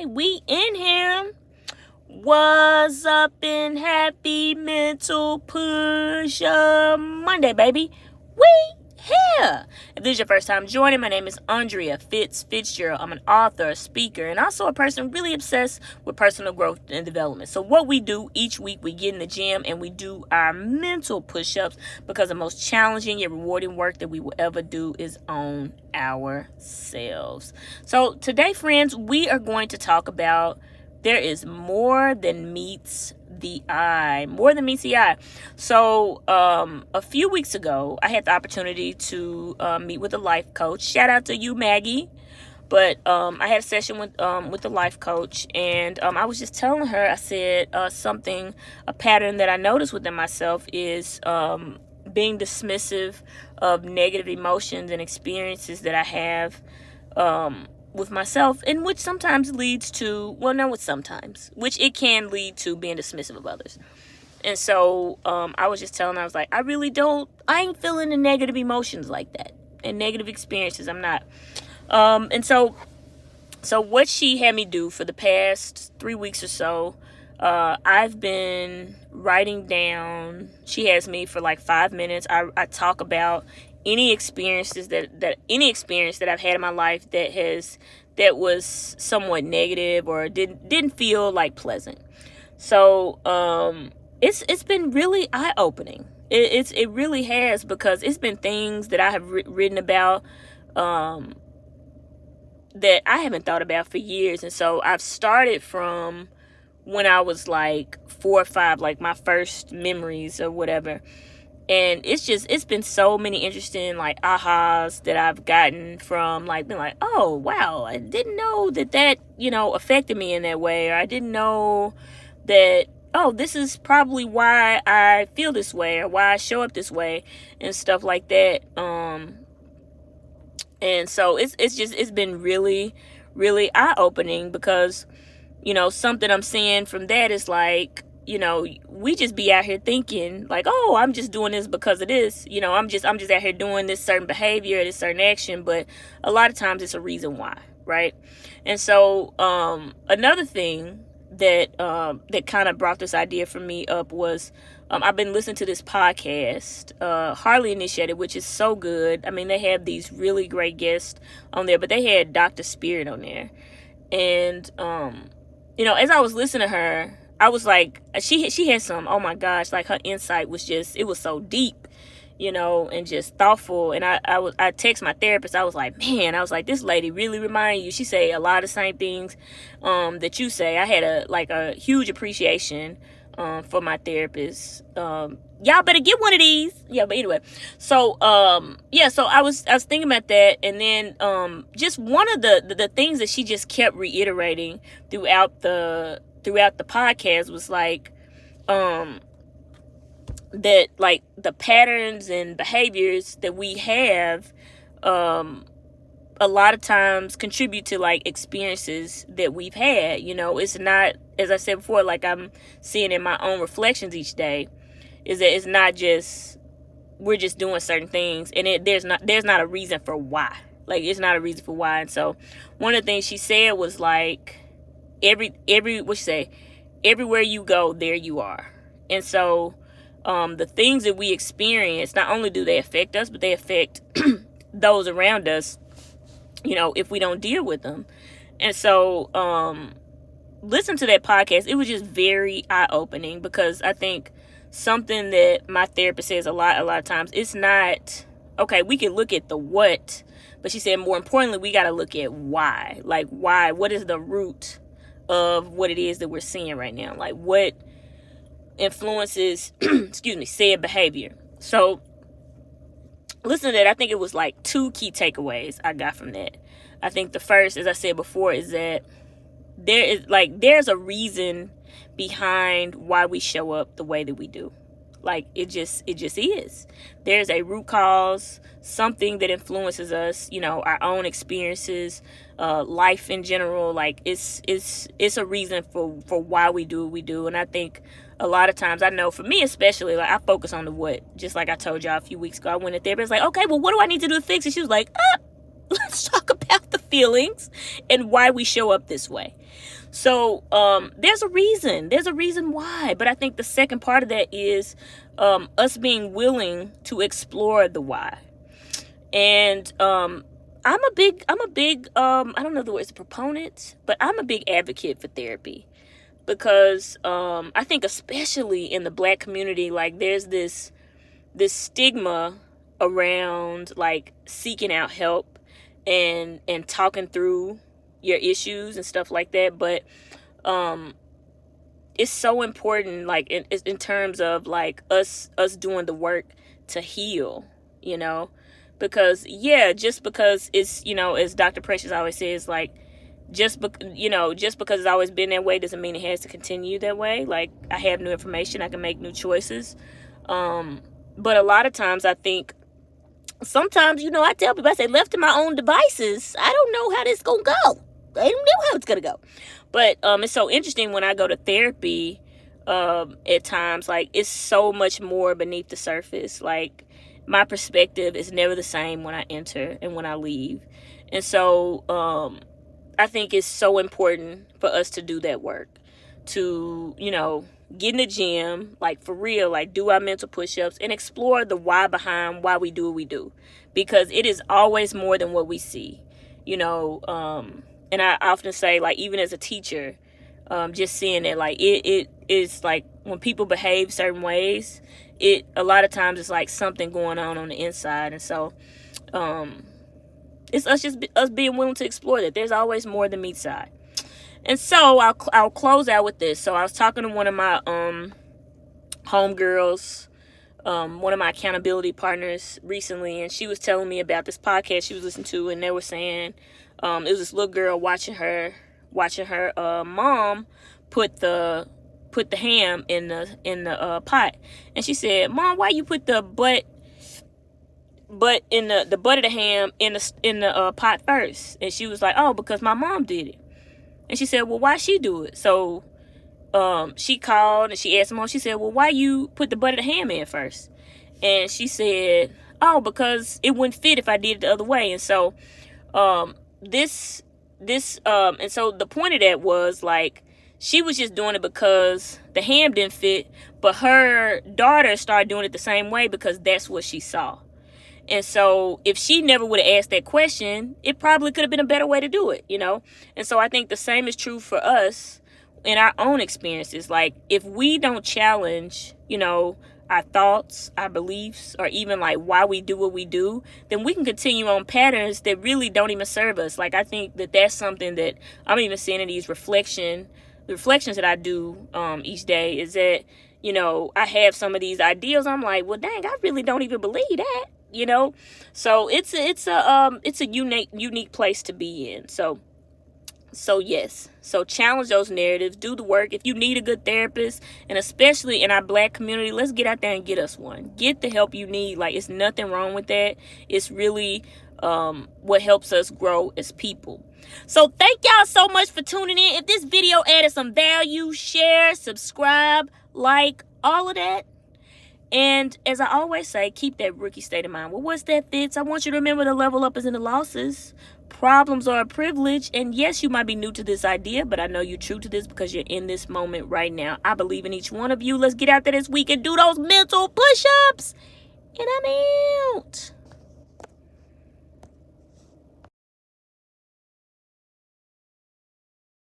right, we in here. What's up in Happy Mental Push Monday, baby? We here. If this is your first time joining, my name is Andrea Fitzgerald. I'm an author, a speaker, and also a person really obsessed with personal growth and development. So what we do each week, we get in the gym and we do our mental push-ups, because the most challenging yet rewarding work that we will ever do is on ourselves. So today, friends, we are going to talk about there is more than meets the eye. More than meets the eye. So a few weeks ago, I had the opportunity to meet with a life coach. Shout out to you, Maggie. But I had a session with the life coach, and I was just telling her, I said a pattern that I noticed within myself is being dismissive of negative emotions and experiences that I have with myself, and which sometimes leads to, which it can lead to being dismissive of others. And so I was just telling her, I was like, I ain't feeling the negative emotions like that, and negative experiences, I'm not. And so what she had me do for the past 3 weeks or so, I've been writing down. She has me for like 5 minutes. I talk about any experiences that I've had in my life that was somewhat negative or didn't feel like pleasant. So it's been really eye-opening. It really has, because it's been things that I have written about that I haven't thought about for years. And so I've started from when I was like 4 or 5, like my first memories or whatever. And it's been so many interesting like ahas that I've gotten from like being like, oh wow, I didn't know that affected me in that way, or I didn't know that, oh, this is probably why I feel this way, or why I show up this way, and stuff like that. And so it's been really, really eye-opening, because something I'm seeing from that is like, we just be out here thinking like, oh, I'm just doing this because of this. I'm just out here doing this certain behavior, this certain action, but a lot of times it's a reason why, right? And so another thing that kind of brought this idea for me up was I've been listening to this podcast, Harley Initiated, which is so good. I mean, they have these really great guests on there, but they had Dr. Spirit on there. And as I was listening to her, I was like, she had some, oh my gosh, like her insight was just, it was so deep, and just thoughtful. And I text my therapist. I was like, this lady really reminded you. She say a lot of the same things that you say. I had a huge appreciation for my therapist. Y'all better get one of these. Yeah, but anyway, so so I was thinking about that, and then just one of the things that she just kept reiterating throughout the podcast was like that, like, the patterns and behaviors that we have a lot of times contribute to like experiences that we've had. It's not, as I said before, like I'm seeing in my own reflections each day, is that it's not just we're just doing certain things, and there's not a reason for why. Like, it's not a reason for why. And so one of the things she said was like, everywhere you go, there you are. And so the things that we experience, not only do they affect us, but they affect those around us, if we don't deal with them. And so listen to that podcast. It was just very eye-opening, because I think something that my therapist says a lot of times, it's not, okay, we can look at the what, but she said more importantly, we got to look at why. Like, why? What is the root of what it is that we're seeing right now? Like, what influences said behavior? So listen to that. I think it was like 2 key takeaways I got from that. I think the first, as I said before, is that there's a reason behind why we show up the way that we do. Like, it just is. There's a root cause, something that influences us, our own experiences, life in general. Like, it's a reason for why we do what we do. And I think a lot of times, I know for me especially, like, I focus on the what. Just like I told y'all a few weeks ago, I went to therapy. It's like, okay, well, what do I need to do to fix it? She was like, Let's talk about the feelings and why we show up this way. So there's a reason why. But I think the second part of that is us being willing to explore the why. And I'm a big I don't know the word, proponent, but I'm a big advocate for therapy, because I think especially in the Black community, like there's this stigma around like seeking out help and talking through your issues and stuff like that. But it's so important, like in terms of like us doing the work to heal, you know, because just because it's, you know, as Dr. Precious always says, like just because it's always been that way doesn't mean it has to continue that way. Like, I have new information, I can make new choices. But a lot of times I think sometimes, you know, I tell people, I say, left to my own devices, I don't know how this gonna go. I don't know how it's gonna go. But it's so interesting when I go to therapy, at times, like, it's so much more beneath the surface. Like, my perspective is never the same when I enter and when I leave. And so I think it's so important for us to do that work, to, you know, get in the gym, like for real, like do our mental push-ups and explore the why behind why we do what we do, because it is always more than what we see, you know. And I often say, like, even as a teacher, just seeing it, like it is like when people behave certain ways, a lot of times it's like something going on the inside. And so it's us being willing to explore that there's always more than meets eye. And so I'll close out with this. So I was talking to one of my homegirls, one of my accountability partners recently, and she was telling me about this podcast she was listening to, and they were saying it was this little girl watching her mom put the ham in the pot, and she said, "Mom, why you put the butt in the butt of the ham in the pot first?" And she was like, "Oh, because my mom did it." And she said, "Well, why she do it?" So she called and she asked Mom. She said, "Well, why you put the butt of the ham in first?" And she said, "Oh, because it wouldn't fit if I did it the other way." And so and so the point of that was, like, she was just doing it because the ham didn't fit, but her daughter started doing it the same way because that's what she saw. And so if she never would have asked that question, it probably could have been a better way to do it, you know? And so I think the same is true for us in our own experiences. Like, if we don't challenge, you know, our thoughts, our beliefs, or even like why we do what we do, then we can continue on patterns that really don't even serve us. Like, I think that that's something that I'm even seeing in these reflections that I do each day, is that, you know, I have some of these ideals. I'm like, well, dang, I really don't even believe that. You know, so it's a unique place to be in. So yes, so challenge those narratives, do the work. If you need a good therapist, and especially in our Black community, let's get out there and get us one. Get the help you need. Like, it's nothing wrong with that. It's really what helps us grow as people. So thank y'all so much for tuning in. If this video added some value, share, subscribe, like, all of that. And as I always say, keep that rookie state of mind. Well, what's that, Fitz? I want you to remember the level up is in the losses. Problems are a privilege. And yes, you might be new to this idea, but I know you're true to this because you're in this moment right now. I believe in each one of you. Let's get out there this week and do those mental push-ups. And I'm out.